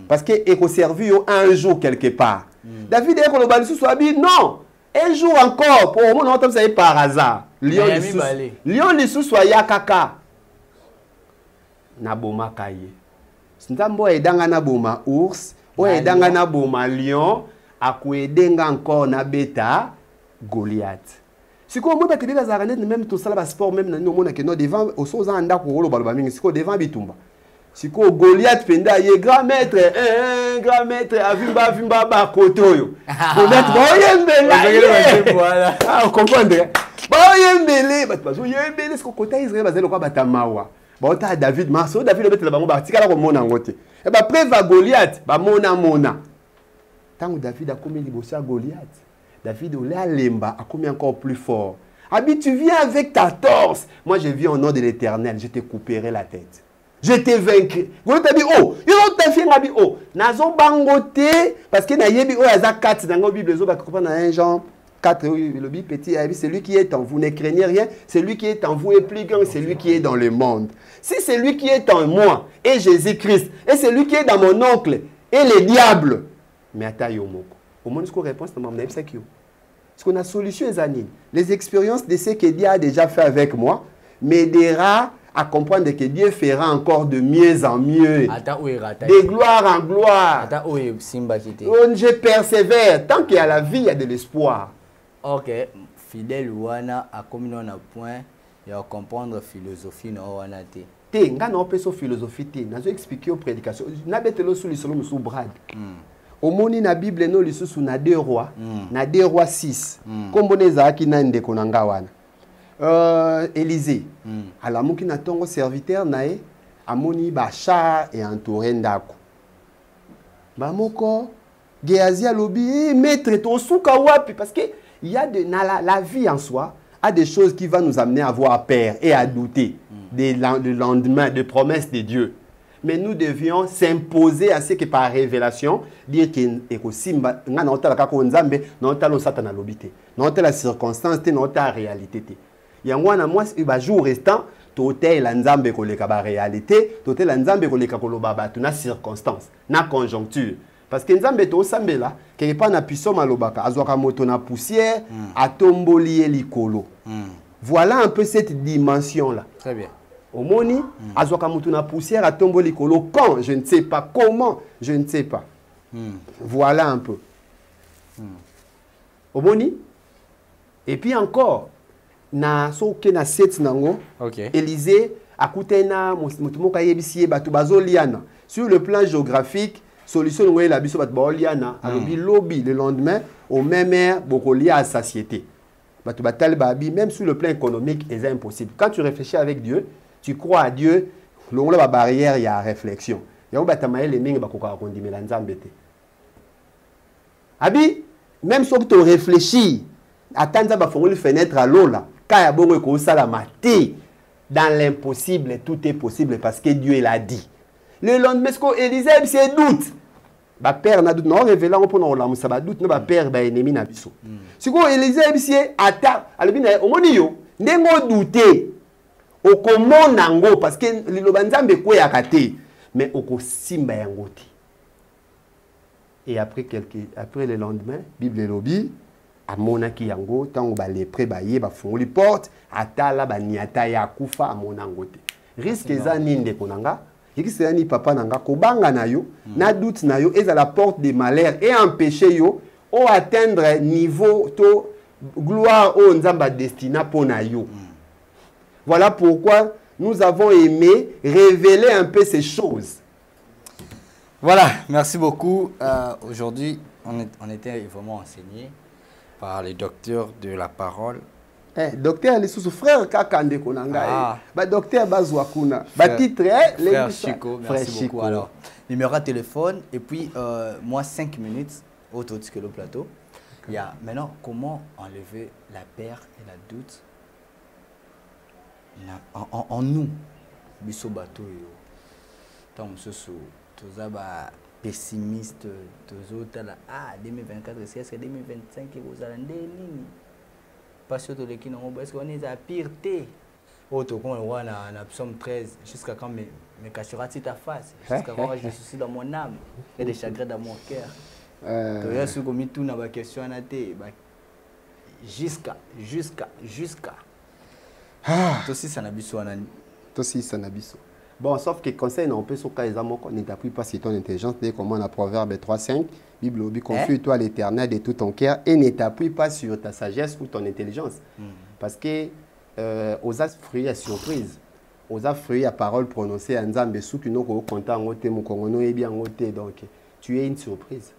Speaker 1: Parce que eko servi un jour quelque part. David eko lo balisu soabi non. Un jour encore pour moi non ça par hasard. Lion lisu soya kaka. Na boma kaye. Nzambo edanga na boma ours, o edanga na boma lion, akuedenga encore na beta Goliath. Si quoi moi ba tebe bazara net même tout ça la sport même na mona que no devant au soza anda ko lo baloba mingi siko devant bitumba. Siko Goliath penda ye grand maître avimba ba kotoyo. Goliath ba yembela. Voilà. Ah on comprend. Ba yembele ba yembele siko kota Israël bazelo kwa batamawa. Ba ota David Marso David le betela bango ba tikala ko mona ngote. E ba preva Goliath ba mona. Tango David a commis liboso à Goliath. David Ola Lemba a commis encore plus fort. Abi, tu viens avec ta torse. Moi, je viens au nom de l'Éternel. Je te couperai la tête. Je t'ai vaincu. Vous t'avez dit, oh, il y a un film, oh, nazo bangote, parce que na yebi, oh, il y a 4 dans la Bible, vous comprenez, un Jean 4, le Bible petit, c'est lui qui est en vous, ne craignez rien, c'est lui qui est en vous est plus grand, c'est lui qui est dans le monde. Si c'est lui qui est en moi, et Jésus-Christ, et c'est lui qui est dans mon oncle, et les diables, mais attends, yomoko. Au moins, ce qu'on répond, c'est ce qu'on a solution, les expériences de ce que Dieu a déjà fait avec moi m'aidera à comprendre que Dieu fera encore de mieux en mieux. De gloire en gloire. Je persévère. Tant qu'il y a la vie, il y a de l'espoir.
Speaker 2: Ok. Fidèle Wana a commis un point et à comprendre philosophie.
Speaker 1: Nga na opeso philosophie. N'a expliqué aux prédications. N'a pas été le solution sous Brad. Au moni na Bible no lisusu na 2 rois, na 2 rois 6. Komboneza aki na ndeko na ngawana. Élisée. Alamuki na tongo serviteur nae amoni ba char et entouré ndako. Ba moko Géasi alobi maître to suka wapi parce que il y a de la vie en soi a des choses qui vont nous amener à avoir peur et à douter des lendemain, des promesses de Dieu. Mais nous devions s'imposer à ce que par révélation, dire que la circonstance, la réalité. Il y a un jour restant, totel la nzambe koleka ba réalité, totel la nzambe koleka koloba ba na circonstance, na conjoncture. Parce que nzambe to sambela, quelque part na puissance malobaka, azwaka moto na poussière, atomboli likolo. Voilà un peu cette dimension là.
Speaker 2: Très bien.
Speaker 1: Au moni, azwaka moto na poussière, atomboli likolo quand, je ne sais pas comment, je ne sais pas. Voilà un peu. Au moni. Et puis encore na soke na set nango, Élisée akutena mutumoka yebisiye batu bazoliana. Sur le plan géographique, solution ouais la biso batu bazoliana, alobi lobby le lendemain au même air bokolia à satiété. Batu batal babi même sur le plan économique, c'est impossible. Quand tu réfléchis avec Dieu, tu crois à Dieu, l'on la barrière il y a réflexion. Ya batamaye les mingi bakoka kondimela nzambe te. Abi même si tu réfléchis, attends ba fongoli fenêtre à l'eau là. Dans l'impossible, tout est possible parce que Dieu l'a dit. Le lendemain, ce qu'Élisée, c'est doute. ba père na doute non révéler on pour la musa ba doute na ba père ba ennemi na biso siko Élisée bisie ata alobi na omoni yo ndengo douter okomona ngo parce que liloba nzambe ko ya kate mais okosimba yango te. Et après le lendemain Bible lobi amona ki yango tango ba lépreux ba ye ba fongoli porte atala ba niata ya kufa amona ngo te. Risque eza ninde konanga yekisela ni papa nanga kobanga na yo na doute na yo eza la porte de malheur et empêcher yo o atteindre niveau to gloire o nzamba destina pona yo. Voilà pourquoi nous avons aimé révéler un peu ces choses.
Speaker 2: Voilà, merci beaucoup. Aujourd'hui, on était vraiment enseigné par les docteurs de la parole.
Speaker 1: Docteur, les sous-frères Kakande Konanga. Docteur Bazouakuna. Titre,
Speaker 2: frère Chico, merci beaucoup. Alors, numéro de téléphone, et puis moi 5 minutes autour de le plateau. Il y a maintenant comment enlever la peur et la doute en nous. Biso bateau yo. Tant sous tozaba pessimiste tozota la 2024 c'est 2025 vous allez nini. Parce que les qui n'ont pas est-ce qu'on est à pire té. Autre qu'on voit dans Psaume 13 jusqu'à quand me cachera-t-il ta face jusqu'à quand j'ai des soucis dans mon âme et des chagrins dans mon cœur. Tu as su comme tout n'a pas question à té jusqu'à toi aussi ça n'a biso anani.
Speaker 1: Toi aussi ça n'a biso. Bon, sauf que conseil non peut sur cas ne t'appuie pas sur ton intelligence, dès comme on a Proverbe 3:5, Bible obi confie-toi à l'Éternel de tout ton cœur et ne t'appuie pas sur ta sagesse ou ton intelligence. Parce que aux fruits à surprise, aux fruits à parole prononcée à Nzambe sous qui nous content en mon congono et bien donc tu es une surprise.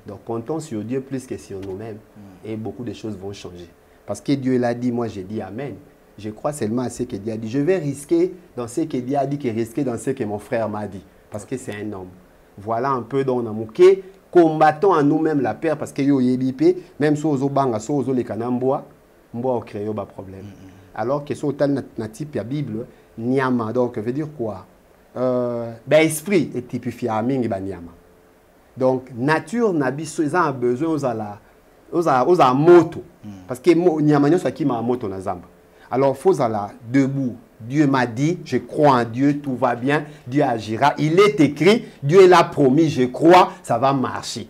Speaker 1: Donc comptons sur Dieu plus que sur nous-mêmes et beaucoup de choses vont changer. Parce que Dieu l'a dit, moi j'ai dit Amen. Je crois seulement à ce que Dieu a dit. Je vais risquer dans ce que Dieu a dit que risquer dans ce que mon frère m'a dit. Parce que c'est un homme. Voilà un peu dans Namouké. Combattons à nous-mêmes la peur parce que yo yébipé, même si on banga, si on les canambois, on va créer un problème. Alors que si on a type la Bible, Nyama, donc veut dire quoi? Esprit est typifié à Ming et Nyama. Donc, nature n'a pas besoin aux a moto. Parce que Nyama n'a pas moto na zamba. Alors, il faut aller debout. Dieu m'a dit, je crois en Dieu, tout va bien, Dieu agira. Il est écrit, Dieu l'a promis, je crois, ça va marcher.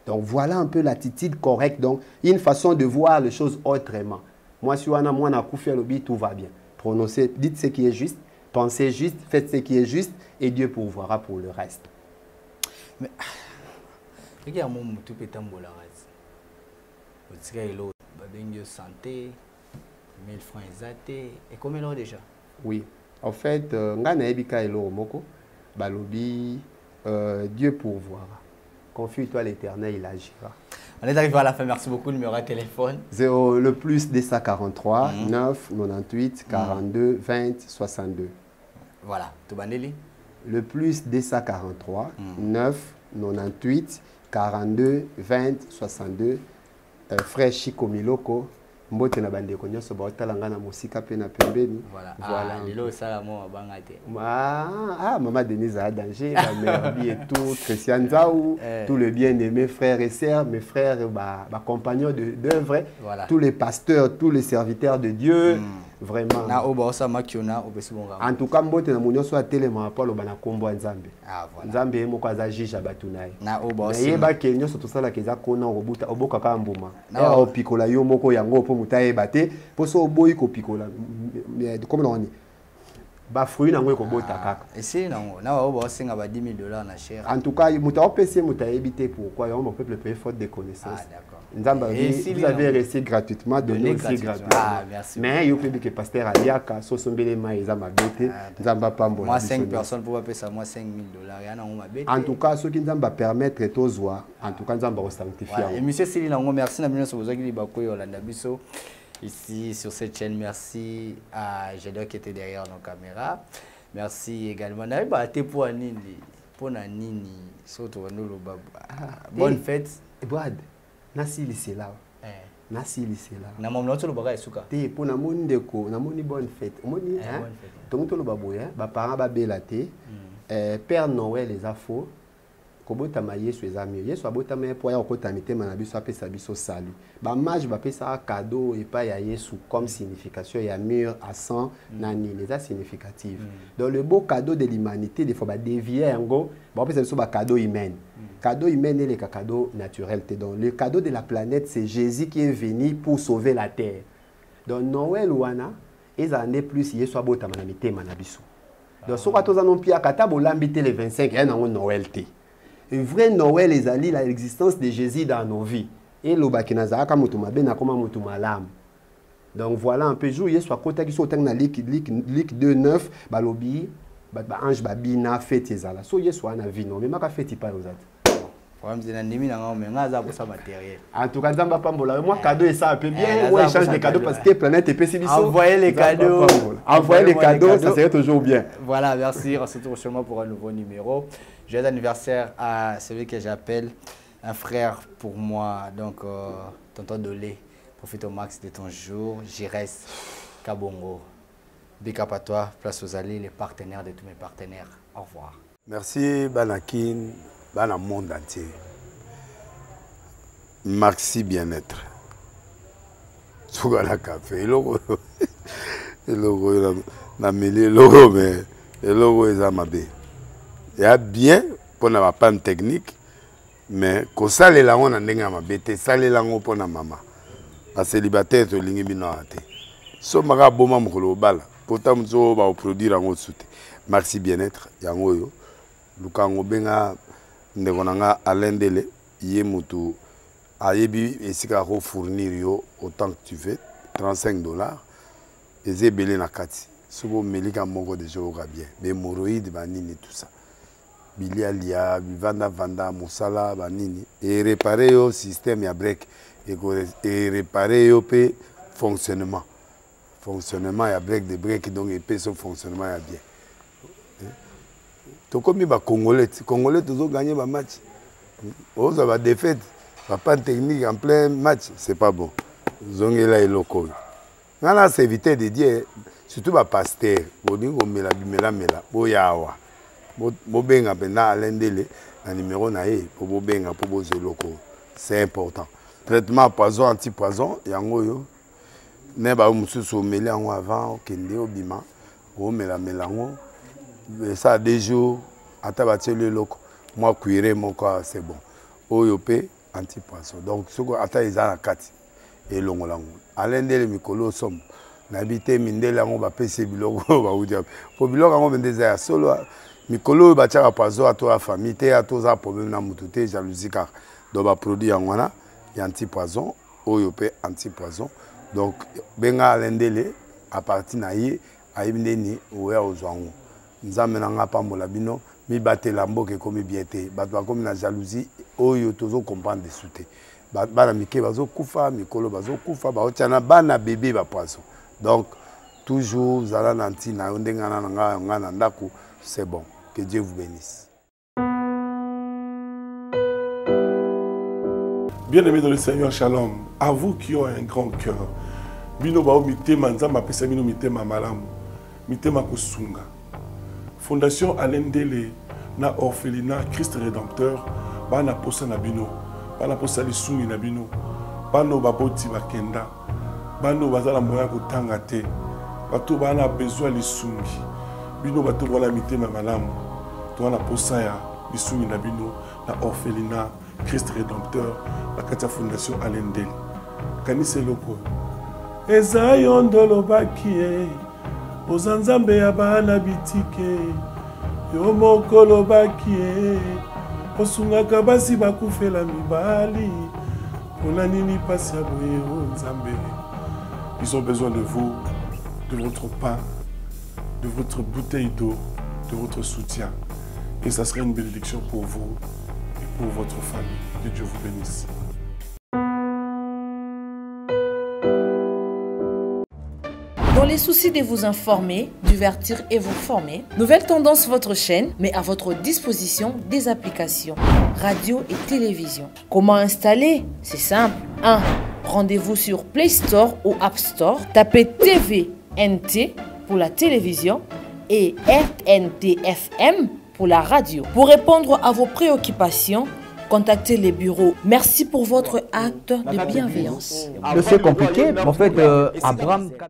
Speaker 1: Donc, voilà un peu l'attitude correcte. Donc, une façon de voir les choses autrement. Moi, si on a fait le tout va bien. Prononcez, dites ce qui est juste, pensez juste, faites ce qui est juste, et Dieu pourvoira pour le reste.
Speaker 2: Mais, regarde, mon tout est en bola. Santé. 1000 francs exactés. Et combien l'heure déjà?
Speaker 1: Oui. En fait, ngana ebika elo moko balobi Dieu pourvoira. Confie-toi à l'Éternel, il agira.
Speaker 2: On est arrivé à la fin, merci beaucoup. Numéro de téléphone
Speaker 1: 0 le plus 243 9 98 42 20 62.
Speaker 2: Voilà, Toubandeli.
Speaker 1: Le plus 243 9 98 42 20 62. Frère Chico Miloko. Mbote na bande ko nyoso ba otalanga na musika pe na pembeni.
Speaker 2: Voilà. Lelo sala mo banga te.
Speaker 1: Maman Denise a danger, ma mère et tout, Christian Zaou, tous les bien-aimés frères et sœurs, mes frères, compagnons d'œuvre, tous les pasteurs, tous les serviteurs de Dieu, vraiment. En tout cas, mbote na munyo so atelema pa lo bana kombo Nzambe. Nzambe mo kwa za jija batunaye. Na yeba ke nyoso to sala ke za kona obuta oboka ka mbuma. Ya opikola yo moko yango po mutaye bate, po so boyi ko pikola. Comme on dit. Ba fruit nango ko bota kaka.
Speaker 2: Essaye nango. Na wa ba singa ba $10,000 na cher.
Speaker 1: En tout cas, muta opesi muta éviter pourquoi on peuple paye faute de connaissances.
Speaker 2: D'accord.
Speaker 1: Nzamba vous avez reçu gratuitement, donné aussi gratuitement.
Speaker 2: Merci.
Speaker 1: Mais il faut que pasteur Aliaka so sombele maïza mabete, Nzamba pambo.
Speaker 2: Moi 5 personnes pour payer ça moi $5,000. Yana on mabete.
Speaker 1: En tout cas, ce qui Nzamba permettre tozwa, en tout cas Nzamba sanctifier.
Speaker 2: Et monsieur Céline nango merci na bino so bozaki ba ko Yolanda biso. Ici sur cette chaîne, merci à Gédor qui était derrière nos caméras. Merci également. Bonne fête.
Speaker 1: Boad, nasi lisela. Nasi lisela.
Speaker 2: Na mamno to lobaga esuka.
Speaker 1: Te po na moni ndeko, na moni bonne fête. Moni hein. Donc to lobaboya, ba parents ba belate. Père Noël les afo. kobotama Yesu ezami Yesu abotama po ya okota mitema na biso apesa biso sali ba mage ba pesa cadeau et pas ya Yesu comme signification ya mur à 100 nani les significative dans le beau cadeau de l'humanité des fois ba dévier ngo ba pesa biso ba cadeau humain cadeau humain et le cadeau naturel donc le cadeau de la planète c'est Jésus qui est venu pour sauver la terre donc Noël wana ezane plus Yesu abotama na mitema na biso donc ce que nous pia kata bolambité le 25 et non Noël té. Un vrai Noël est ali l'existence de Jésus dans nos vies. Et le bakinaza ka mutu mabe na koma mutu malam. Donc voilà un peu jour Yesu akota ki so tang lik 2:9 balobi ba ange babina fête ezala. So Yesu ana vie non mais maka fête pas aux autres.
Speaker 2: En
Speaker 1: tout cas, moi, cadeau et ça un peu bien. Moi, échange des cadeaux parce que planète est pessimiste.
Speaker 2: Envoyez les cadeaux.
Speaker 1: Envoyez les cadeaux, ça serait toujours bien.
Speaker 2: Voilà, merci. On se retrouve sûrement pour un nouveau numéro. Joyeux anniversaire à celui que j'appelle un frère pour moi. Donc, tonton Dolé, profite au max de ton jour. Jires Kabongo. Big up à toi, place aux alliés, les partenaires de tous mes partenaires. Au revoir.
Speaker 5: Merci, Banakin. Dans le monde entier. Maxi bien-être. Sougala café. Logo na mêlé logo mais le logo est amabé. Il y a bien pour na panne technique mais ko sale la on ndenga mabete sale la ngo pour na mama. Ba célibataire to lingi bino ate. So maka boma mukolo bala. Pourtant zo ba produire ngo soute. Maxi bien-être yango yo. Lukango benga ndeko Alain Dele yé mutu ayebi esika ko fournir yo autant que tu veux $35 et belé na kati sobo melika moko de joga bien be moroïde banini tout ça bilialia vanda musala banini et réparer yo système ya break et réparer yo pe fonctionnement ya break de break donc et pe son fonctionnement ya bien. Comme les Congolais toujours gagné le match. Ils ont défaite. Pas de technique en plein match, c'est pas bon. Ils ont là locaux. Là, c'est éviter de dire, surtout les pasteurs, ils ont mis la boyawa. Bobenga pendant Alain Dele, le numéro naïe pour bobenga pour boser locaux. C'est important. Traitement poison, anti-poison, yango ne ba mususu mêler avant kende obima, o melango. Ça des jours à le loco moi cuire mon corps c'est bon oyopé anti-poisson donc ce que ata ezala kati et longolango Alain Dele mikolo somme n'habiter mindela ngo ba pese biloko ba udia po biloko ngo bendeza solo mikolo ba tchaka poisson à toi famille te à toi problème na mututé jalousie car do ba produit ngwana ya anti-poisson oyopé anti-poisson donc benga Alain Dele à partir na ye ayibindeni oya ozwango nzambe nanga pambola bino mi batela mboke komi biete bato bakomi na jalousie oyo tozo comprendre desute bana mike bazo kufa mikolo bazo kufa baotiana bana bébé ba poisson donc toujours zala na ntina ndenga na nga na ndako c'est bon que Dieu vous bénisse.
Speaker 6: Bien-aimés dans le Seigneur, shalom, à vous qui ont un grand cœur, bino bao mitema nzamba pesa bino mitema malamu mitema kosunga. Fondation Alain Dele na orphelinat Christ Rédempteur bana posa na bino bana posa lisungi na bino bano baboti bakenda bano bazala moya kotanga te bato bana besoin lisungi bino bato wala mitema malamu to na posa ya lisungi na bino na orphelinat Christ Rédempteur la katia Fondation Alain Dele kanise loko ezayo ndolo bakie Ozanzambe ya bana bitike yo mokolo bakie osungaka basi bakufela mibali pona nini pasi ya boye o nzambe. Ils ont besoin de vous, de votre pain, de votre bouteille d'eau, de votre soutien. Et ça serait une bénédiction pour vous et pour votre famille. Que Dieu vous bénisse.
Speaker 4: Dans les soucis de vous informer, divertir et vous former, Nouvelle Tendance, votre chaîne, met à votre disposition des applications, radio et télévision. Comment installer? C'est simple. 1. Rendez-vous sur Play Store ou App Store. Tapez TVNT pour la télévision et RNTFM pour la radio. Pour répondre à vos préoccupations, contactez les bureaux. Merci pour votre acte de bienveillance.
Speaker 2: C'est compliqué, en fait, Abraham...